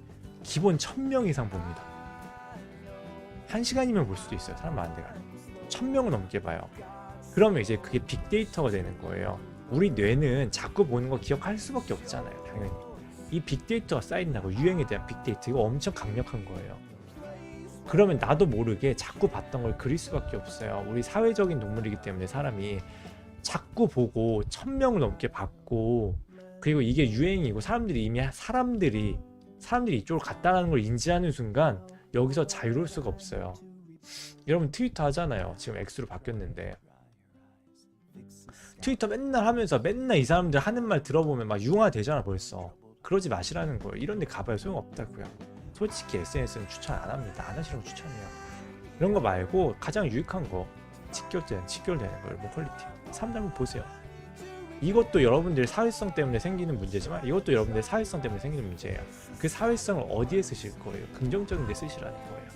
기본 1000명 이상 봅니다. 1시간이면 볼 수도 있어요. 사람 많은 데 가면 1000명은 넘게 봐요. 그러면 이제 그게 빅데이터가 되는 거예요. 우리 뇌는 자꾸 보는 거 기억할 수밖에 없잖아요. 당연히 이 빅데이터가 쌓인다고, 유행에 대한 빅데이터, 이거 엄청 강력한 거예요. 그러면 나도 모르게 자꾸 봤던 걸 그릴 수밖에 없어요. 우리 사회적인 동물이기 때문에 사람이 자꾸 보고 1000명을 넘게 봤고, 그리고 이게 유행이고 사람들이 이미 사람들이 이쪽으로 갔다라는 걸 인지하는 순간 여기서 자유로울 수가 없어요. 여러분 트위터 하잖아요. 지금 X로 바뀌었는데 트위터 맨날 하면서 맨날 이 사람들 하는 말 들어보면 막 융화되잖아 벌써. 그러지 마시라는 거예요. 이런 데 가봐야 소용없다고요. 솔직히 SNS는 추천 안 합니다. 안 하시라고 추천해요. 이런 거 말고 가장 유익한 거, 직결되는 걸, 뭐 퀄리티, 사람들 한번 보세요. 이것도 여러분들 사회성 때문에 생기는 문제지만 이것도 여러분들 사회성 때문에 생기는 문제예요. 그 사회성을 어디에 쓰실 거예요? 긍정적인 데 쓰시라는 거예요.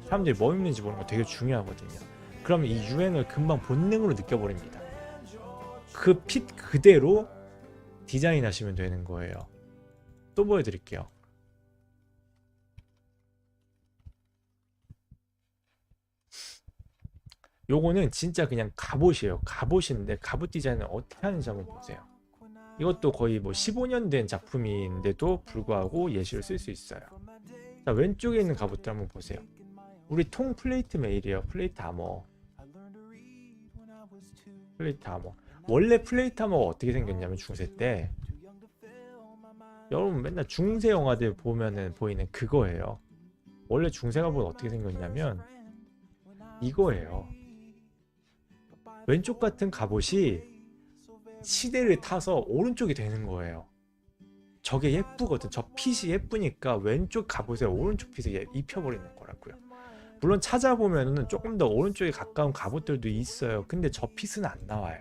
사람들이 뭐 입는지 보는 거 되게 중요하거든요. 그러면 이 유행을 금방 본능으로 느껴버립니다. 그 핏 그대로 디자인 하시면 되는 거예요. 또 보여드릴게요. 요거는 진짜 그냥 갑옷이에요. 갑옷인데 갑옷 디자인을 어떻게 하는지 한번 보세요. 이것도 거의 뭐 15년 된 작품인데도 불구하고 예시를 쓸 수 있어요. 자, 왼쪽에 있는 갑옷들 한번 보세요. 우리 통 플레이트 메일이에요. 플레이트 아머. 플레이트 아머. 원래 플레이트 아머가 어떻게 생겼냐면 중세 때, 여러분 맨날 중세 영화들 보면은 보이는 그거예요. 원래 중세 갑옷 어떻게 생겼냐면 이거예요. 왼쪽 같은 갑옷이 시대를 타서 오른쪽이 되는 거예요. 저게 예쁘거든. 저 핏이 예쁘니까 왼쪽 갑옷에 오른쪽 핏을 입혀버리는 거라고요. 물론 찾아보면은 조금 더 오른쪽에 가까운 갑옷들도 있어요. 근데 저 핏은 안 나와요.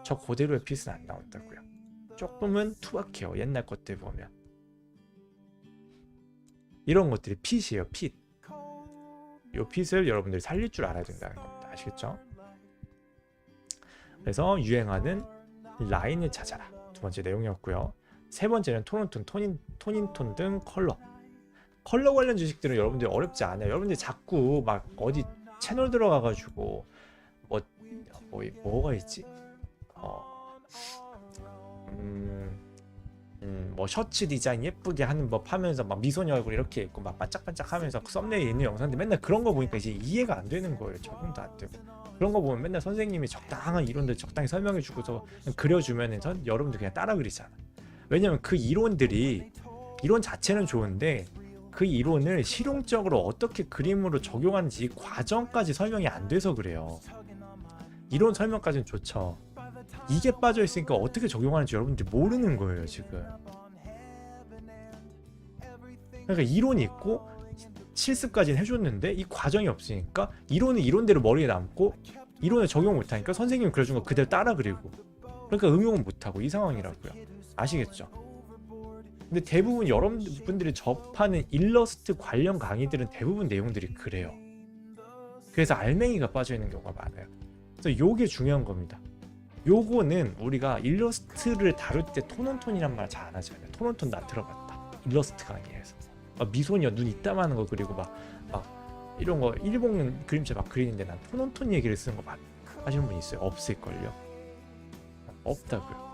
저 그대로의 핏은 안 나온다고요. 조금은 투박해요. 옛날 것들 보면. 이런 것들이 핏이에요. 핏. 이 핏을 여러분들이 살릴 줄 알아야 된다는 겁니다. 아시겠죠? 그래서 유행하는 라인을 찾아라. 두 번째 내용이었고요. 세 번째는 톤온톤, 톤인톤 등 컬러. 컬러 관련 지식들은 여러분들이 어렵지 않아요. 여러분들이 자꾸 막 어디 채널 들어가가지고 뭐가 있지? 뭐 셔츠 디자인 예쁘게 하는 법 하면서 막 미소녀 얼굴 이렇게 있고 막 반짝반짝 하면서 썸네일에 있는 영상들 맨날 그런 거 보니까 이제 이해가 안 되는 거예요. 적응도 안 되고. 그런 거 보면 맨날 선생님이 적당한 이론들 적당히 설명해 주고서 그려주면은 여러분들 그냥 따라 그리잖아. 왜냐면 그 이론 자체는 좋은데 그 이론을 실용적으로 어떻게 그림으로 적용하는지 이 과정까지 설명이 안 돼서 그래요. 이론 설명까지는 좋죠. 이게 빠져 있으니까 어떻게 적용하는지 여러분들이 모르는 거예요 지금. 그러니까 이론이 있고 실습까지는 해줬는데 이 과정이 없으니까 이론은 이론대로 머리에 남고 이론을 적용 못하니까 선생님이 그려준 거 그대로 따라 그리고, 그러니까 응용은 못하고 이 상황이라고요. 아시겠죠? 근데 대부분 여러분들이 접하는 일러스트 관련 강의들은 대부분 내용들이 그래요. 그래서 알맹이가 빠져있는 경우가 많아요. 그래서 요게 중요한 겁니다. 요거는 우리가 일러스트를 다룰 때 톤온톤이란 말 잘 안 하잖아요. 톤온톤 나 들어봤다. 일러스트 강의에서 미소녀 눈 이따만한 거 그리고 막 이런 거 일본 그림체 막 그리는데 난 톤온톤 얘기를 쓰는 거 하시는 분 있어요? 없을걸요? 없다고요.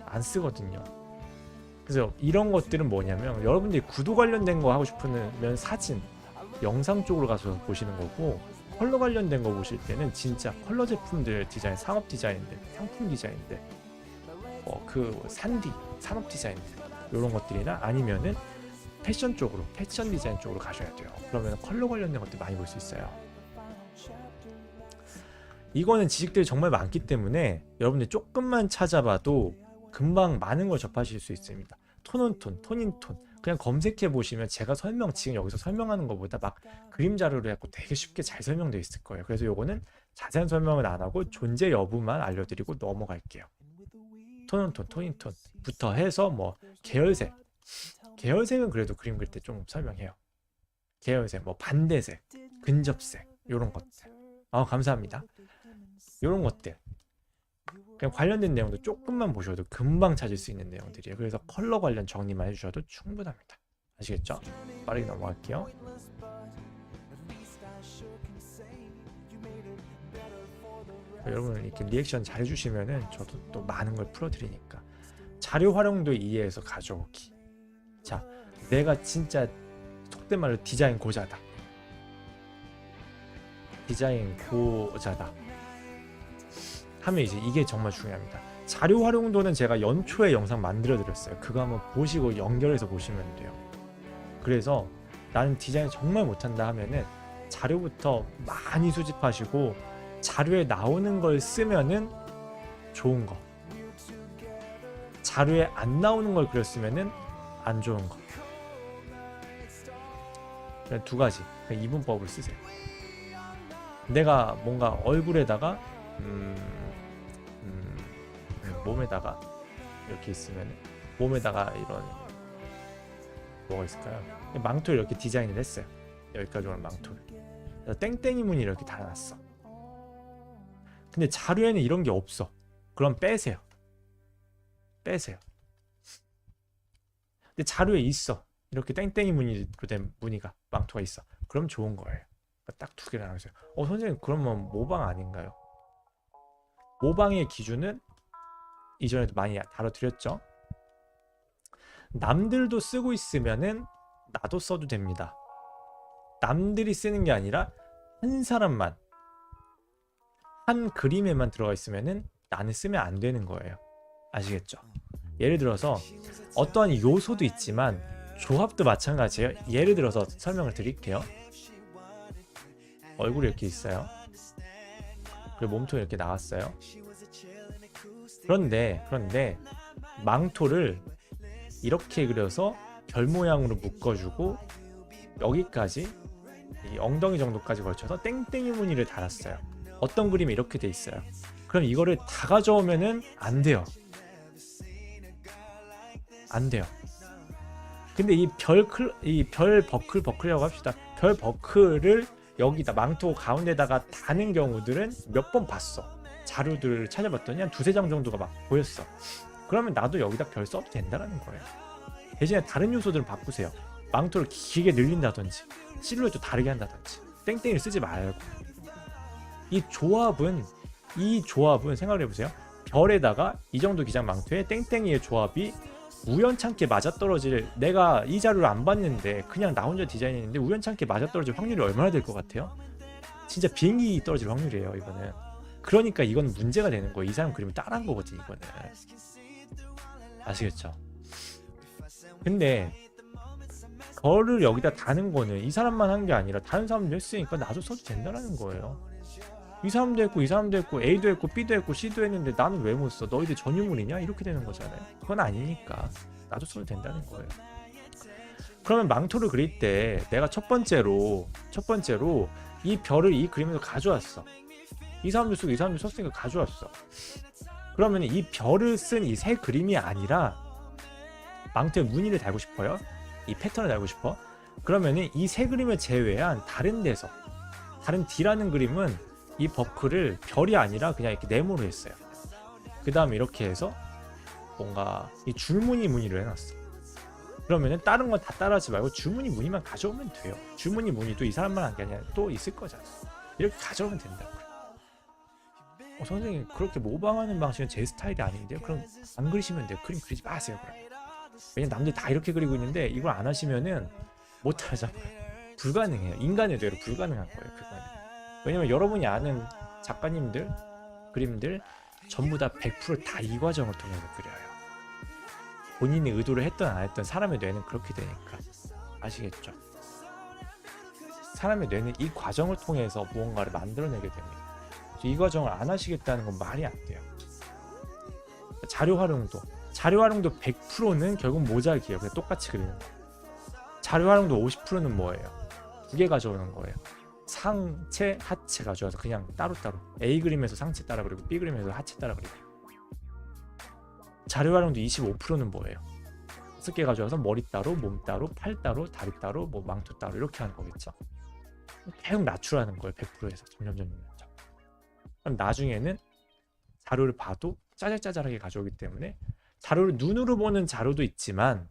안 쓰거든요. 그래서 이런 것들은 뭐냐면 여러분들이 구도 관련된 거 하고 싶으면 사진, 영상 쪽으로 가서 보시는 거고, 컬러 관련된 거 보실 때는 진짜 컬러 제품들 디자인, 상업 디자인들, 상품 디자인들, 산업 디자인들 이런 것들이나 아니면은 패션 쪽으로, 패션 디자인 쪽으로 가셔야 돼요. 그러면 컬러 관련된 것들 많이 볼 수 있어요. 이거는 지식들이 정말 많기 때문에 여러분들 조금만 찾아봐도 금방 많은 걸 접하실 수 있습니다. 톤온톤, 톤인톤 그냥 검색해 보시면 제가 지금 여기서 설명하는 것보다 막 그림 자료로 해갖고 되게 쉽게 잘 설명되어 있을 거예요. 그래서 요거는 자세한 설명은 안 하고 존재 여부만 알려드리고 넘어갈게요. 톤온톤, 톤인톤부터 해서 뭐 계열색, 계열색은 그래도 그림 그릴 때 좀 설명해요. 계열색, 뭐 반대색, 근접색 요런 것들. 감사합니다. 요런 것들 그냥 관련된 내용도 조금만 보셔도 금방 찾을 수 있는 내용들이에요. 그래서 컬러 관련 정리만 해주셔도 충분합니다. 아시겠죠? 빠르게 넘어갈게요. 여러분 이렇게 리액션 잘 해주시면은 저도 또 많은 걸 풀어드리니까. 자료 활용도 이해해서 가져오기. 자, 내가 진짜 속된 말로 디자인 고자다. 디자인 고자다 하면 이제 이게 정말 중요합니다. 자료 활용도는 제가 연초에 영상 만들어 드렸어요. 그거 한번 보시고 연결해서 보시면 돼요. 그래서 나는 디자인 정말 못한다 하면은 자료부터 많이 수집하시고 자료에 나오는 걸 쓰면은 좋은 거, 자료에 안 나오는 걸 그렸으면은 안 좋은 거. 그냥 두 가지 그냥 이분법을 쓰세요. 내가 뭔가 얼굴에다가 몸에다가 이렇게 있으면 몸에다가 이런 뭐가 있을까요? 망토를 이렇게 디자인을 했어요. 여기까지 오는 망토를. 그래서 땡땡이 무늬를 이렇게 달아놨어. 근데 자료에는 이런 게 없어. 그럼 빼세요. 빼세요. 근데 자료에 있어. 이렇게 땡땡이 무늬로 된 무늬가 망토가 있어. 그럼 좋은 거예요. 딱 두 개를 나누세요. 선생님 그러면 모방 아닌가요? 모방의 기준은 이전에도 많이 다뤄드렸죠. 남들도 쓰고 있으면은 나도 써도 됩니다. 남들이 쓰는 게 아니라 한 사람만 한 그림에만 들어가 있으면은 나는 쓰면 안 되는 거예요. 아시겠죠? 예를 들어서 어떠한 요소도 있지만 조합도 마찬가지예요. 예를 들어서 설명을 드릴게요. 얼굴이 이렇게 있어요. 그리고 몸통이 이렇게 나왔어요. 그런데 망토를 이렇게 그려서 별 모양으로 묶어주고 여기까지 이 엉덩이 정도까지 걸쳐서 땡땡이 무늬를 달았어요. 어떤 그림이 이렇게 돼 있어요. 그럼 이거를 다 가져오면은 안 돼요. 안 돼요. 근데 이 별 버클이라고 합시다. 별 버클을 여기다 망토 가운데다가 다는 경우들은 몇 번 봤어. 자료들을 찾아봤더니 한 두세 장 정도가 막 보였어. 그러면 나도 여기다 별 써도 된다라는 거예요. 대신에 다른 요소들은 바꾸세요. 망토를 길게 늘린다든지 실루엣도 다르게 한다든지 땡땡이를 쓰지 말고. 이 조합은 생각을 해보세요. 별에다가 이 정도 기장 망토에 땡땡이의 조합이 우연찮게 맞아떨어질, 내가 이 자료를 안 봤는데 그냥 나 혼자 디자인했는데 우연찮게 맞아떨어질 확률이 얼마나 될 것 같아요? 진짜 비행기 떨어질 확률이에요 이거는. 그러니까 이건 문제가 되는 거예요. 이 사람 그림을 따라한 거거든 이거는. 아시겠죠? 근데 별을 여기다 다는 거는 이 사람만 한 게 아니라 다른 사람도 했으니까 나도 써도 된다라는 거예요. 이 사람도 했고 이 사람도 했고 A도 했고 B도 했고 C도 했는데 나는 왜 못 써? 너희들 전유물이냐? 이렇게 되는 거잖아요. 그건 아니니까 나도 써도 된다는 거예요. 그러면 망토를 그릴 때 내가 첫 번째로 이 별을 이 그림에서 가져왔어. 이 사람도 쓰고 이 사람도 썼으니까 가져왔어. 그러면 이 별을 쓴 이 새 그림이 아니라 망토에 무늬를 달고 싶어요. 이 패턴을 달고 싶어. 그러면은 이 새 그림을 제외한 다른 데서 다른 D라는 그림은 이 버클을 별이 아니라 그냥 이렇게 네모로 했어요. 그 다음에 이렇게 해서 뭔가 이 줄무늬 무늬로 해놨어. 그러면은 다른 건 다 따라하지 말고 줄무늬 무늬만 가져오면 돼요. 줄무늬 무늬도 이 사람만 한 게 아니라 또 있을 거잖아. 이렇게 가져오면 된다고요. 선생님 그렇게 모방하는 방식은 제 스타일이 아닌데요. 그럼 안 그리시면 돼요. 그림 그리지 마세요. 그럼. 왜냐면 남들 다 이렇게 그리고 있는데 이걸 안 하시면은 못 하잖아요. 불가능해요. 인간의 뇌로 불가능한 거예요. 그거는. 왜냐면 여러분이 아는 작가님들 그림들 전부 다 100% 다 이 과정을 통해서 그려요. 본인이 의도를 했던 안 했던 사람의 뇌는 그렇게 되니까. 아시겠죠? 사람의 뇌는 이 과정을 통해서 무언가를 만들어내게 됩니다. 이 과정을 안 하시겠다는 건 말이 안 돼요. 자료 활용도 100%는 결국 모자이크예요. 그냥 똑같이 그리는 거. 자료 활용도 50%는 뭐예요? 두 개 가져오는 거예요. 상체, 하체 가져와서 그냥 따로따로 A 그림에서 상체 따라 그리고 B 그림에서 하체 따라 그리고. 자료 활용도 25%는 뭐예요? 6개 가져와서 머리 따로, 몸 따로, 팔 따로, 다리 따로, 뭐 망토 따로 이렇게 하는 거겠죠. 계속 낮추라는 거예요. 100%에서 점점. 그럼 나중에는 자료를 봐도 짜잘짜잘하게 가져오기 때문에 자료를 눈으로 보는 자료도 있지만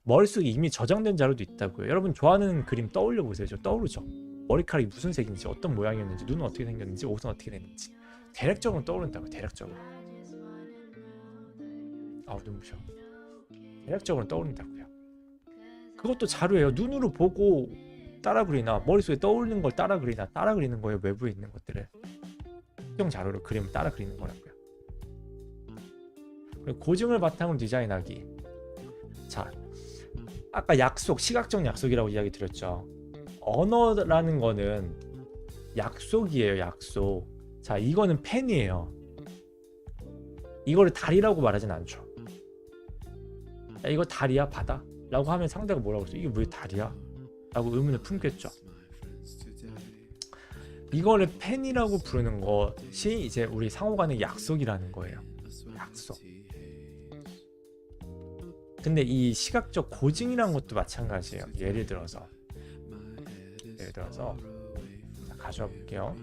머릿속에 이미 저장된 자료도 있다고요. 여러분 좋아하는 그림 떠올려 보세요. 저 떠오르죠? 머리카락이 무슨 색인지, 어떤 모양이었는지, 눈은 어떻게 생겼는지, 옷은 어떻게 됐는지 대략적으로 떠오른다고요. 대략적으로. 눈부셔. 대략적으로 떠오른다고요. 그것도 자료예요. 눈으로 보고 따라 그리나 머릿속에 떠오르는 걸 따라 그리나 따라 그리는 거예요. 외부에 있는 것들을 특정 자료로 그림을 따라 그리는 거라고요. 그리고 고증을 바탕으로 디자인하기. 자, 아까 약속, 시각적 약속이라고 이야기 드렸죠. 언어라는 거는 약속이에요. 약속. 자, 이거는 펜이에요. 이거를 달이라고 말하진 않죠. 야, 이거 달이야? 바다? 라고 하면 상대가 뭐라고 그러죠? 이게 왜 달이야? 라고 의문을 품겠죠. 이거를 펜이라고 부르는 것이 이제 우리 상호간의 약속이라는 거예요. 약속. 근데 이 시각적 고증이라는 것도 마찬가지예요. 예를 들어서 가져와 볼게요.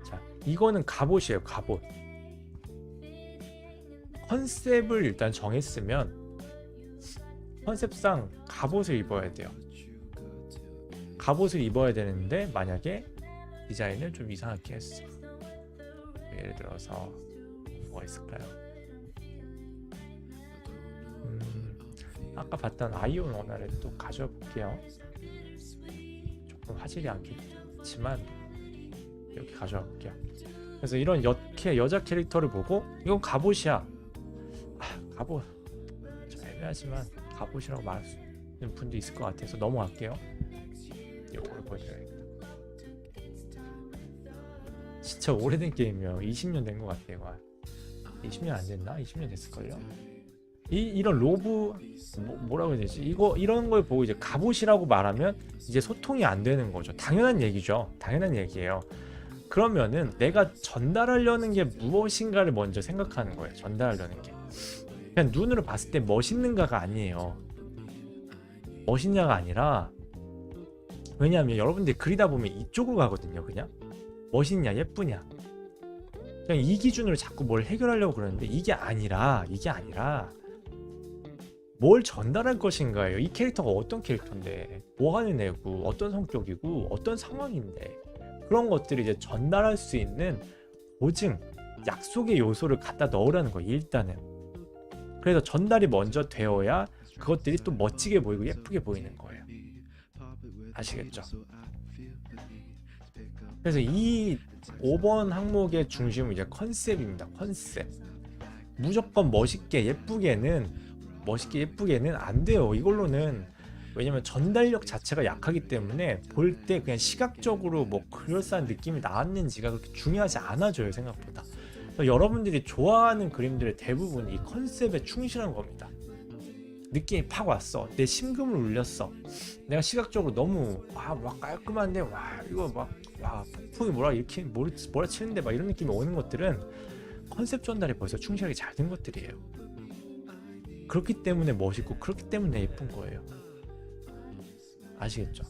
자, 이거는 갑옷이에요. 갑옷. 컨셉을 일단 정했으면 컨셉상 갑옷을 입어야 돼요. 갑옷을 입어야 되는데 만약에 디자인을 좀 이상하게 했어. 예를 들어서 뭐가 있을까요? 아까 봤던 아이온 원화를 또 가져와 볼게요. 조금 화질이 않겠지만 이렇게 가져와 볼게요. 그래서 이런 여자 캐릭터를 보고 이건 갑옷이야. 갑옷 좀 애매하지만 갑옷이라고 말할 수 있는 분도 있을 것 같아서 넘어갈게요. 이거를 보여드려야겠다. 진짜 오래된 게임이에요. 20년 된 것 같아요. 20년 안 됐나? 20년 됐을걸요? 이런 로브 뭐라고 해야 되지? 이런 걸 보고 이제 갑옷이라고 말하면 이제 소통이 안 되는 거죠. 당연한 얘기죠. 당연한 얘기예요. 그러면은 내가 전달하려는 게 무엇인가를 먼저 생각하는 거예요. 전달하려는 게 그냥 눈으로 봤을 때 멋있는가가 아니에요. 멋있냐가 아니라, 왜냐하면 여러분들이 그리다 보면 이쪽으로 가거든요. 그냥 멋있냐 예쁘냐 그냥 이 기준으로 자꾸 뭘 해결하려고 그러는데 이게 아니라 뭘 전달할 것인가예요. 이 캐릭터가 어떤 캐릭터인데 뭐 하는 애고 어떤 성격이고 어떤 상황인데 그런 것들을 이제 전달할 수 있는 보증, 약속의 요소를 갖다 넣으라는 거예요. 일단은. 그래서 전달이 먼저 되어야 그것들이 또 멋지게 보이고 예쁘게 보이는 거예요. 아시겠죠? 그래서 이 5번 항목의 중심은 이제 컨셉입니다. 컨셉. 무조건 멋있게 예쁘게는 안 돼요. 이걸로는. 왜냐면 전달력 자체가 약하기 때문에 볼 때 그냥 시각적으로 뭐 그럴싸한 느낌이 나왔는지가 그렇게 중요하지 않아져요. 생각보다. 여러분들이 좋아하는 그림들의 대부분 이 컨셉에 충실한 겁니다. 느낌이 팍 왔어. 내 심금을 울렸어. 내가 시각적으로 너무 막 깔끔한데 이거 막 폭풍이 이렇게 몰아치는데 막 이런 느낌이 오는 것들은 컨셉 전달이 벌써 충실하게 잘 된 것들이에요. 그렇기 때문에 멋있고 그렇기 때문에 예쁜 거예요. 아시겠죠?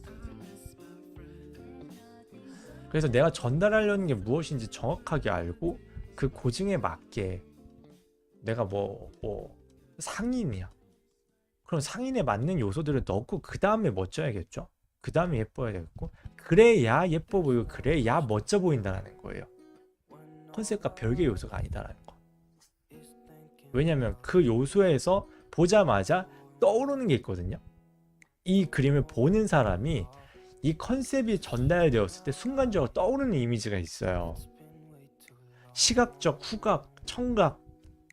그래서 내가 전달하려는 게 무엇인지 정확하게 알고 그 고증에 맞게 내가 뭐 상인이야. 그럼 상인에 맞는 요소들을 넣고 그 다음에 멋져야겠죠. 그 다음에 예뻐야 되겠고 그래야 예뻐 보이고 그래야 멋져 보인다는 거예요. 컨셉과 별개의 요소가 아니다라는 거. 왜냐면 그 요소에서 보자마자 떠오르는 게 있거든요. 이 그림을 보는 사람이 이 컨셉이 전달되었을 때 순간적으로 떠오르는 이미지가 있어요. 시각적, 후각, 청각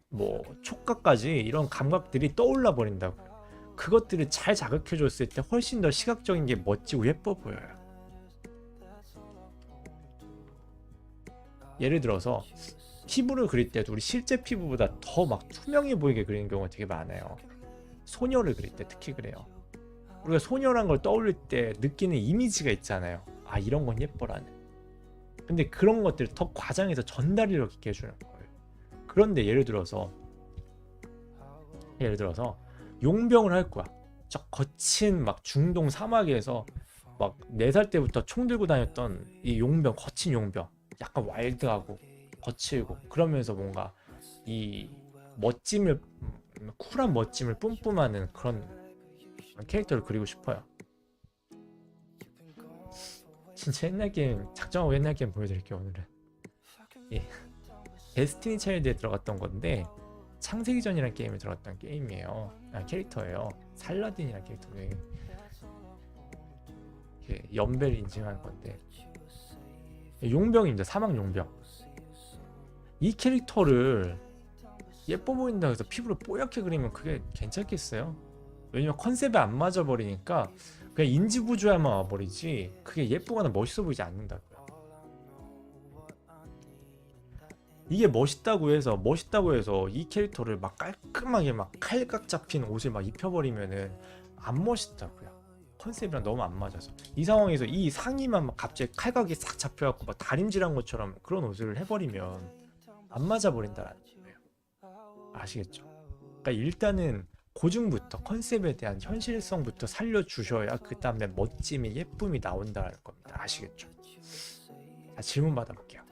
뭐 촉각까지 이런 감각들이 떠올라 버린다고요. 그것들을 잘 자극해 줬을 때 훨씬 더 시각적인 게 멋지고 예뻐 보여요. 예를 들어서 피부를 그릴 때도 우리 실제 피부보다 더 막 투명해 보이게 그리는 경우가 되게 많아요. 소녀를 그릴 때 특히 그래요. 우리가 소녀란 걸 떠올릴 때 느끼는 이미지가 있잖아요. 아, 이런 건 예뻐라는. 근데 그런 것들을 더 과장해서 전달력 있게 해주는 거예요. 그런데 예를 들어서 용병을 할 거야. 저 거친 막 중동 사막에서 막 4살 때부터 총 들고 다녔던 이 용병, 거친 용병, 약간 와일드하고 거칠고 그러면서 뭔가 이 멋짐을, 쿨한 멋짐을 뿜뿜하는 그런 캐릭터를 그리고 싶어요. 진짜 옛날 게임, 작정하고 옛날 게임 보여드릴게요. 오늘은 데스티니 차일드에 들어갔던 건데, 창세기전이라는 게임에 들어갔던 게임이에요. 캐릭터예요. 살라딘이라는 캐릭터에 연배를 인증하는 건데, 용병입니다. 사막 용병. 이 캐릭터를 예뻐 보인다고 해서 피부를 뽀얗게 그리면 그게 괜찮겠어요? 왜냐면 컨셉에 안 맞아 버리니까 그냥 인지부조화만 와버리지 그게 예쁘거나 멋있어 보이지 않는다고요. 이게 멋있다고 해서 이 캐릭터를 막 깔끔하게 막 칼각 잡힌 옷을 막 입혀버리면은 안 멋있다고요. 컨셉이랑 너무 안 맞아서. 이 상황에서 이 상의만 막 갑자기 칼각이 싹 잡혀갖고 막 다림질한 것처럼 그런 옷을 해버리면 안 맞아 버린다는 거예요. 아시겠죠? 그러니까 일단은 고증부터 컨셉에 대한 현실성부터 살려주셔야 그 다음에 멋짐이 예쁨이 나온다는 겁니다. 아시겠죠? 자, 질문 받아볼게요.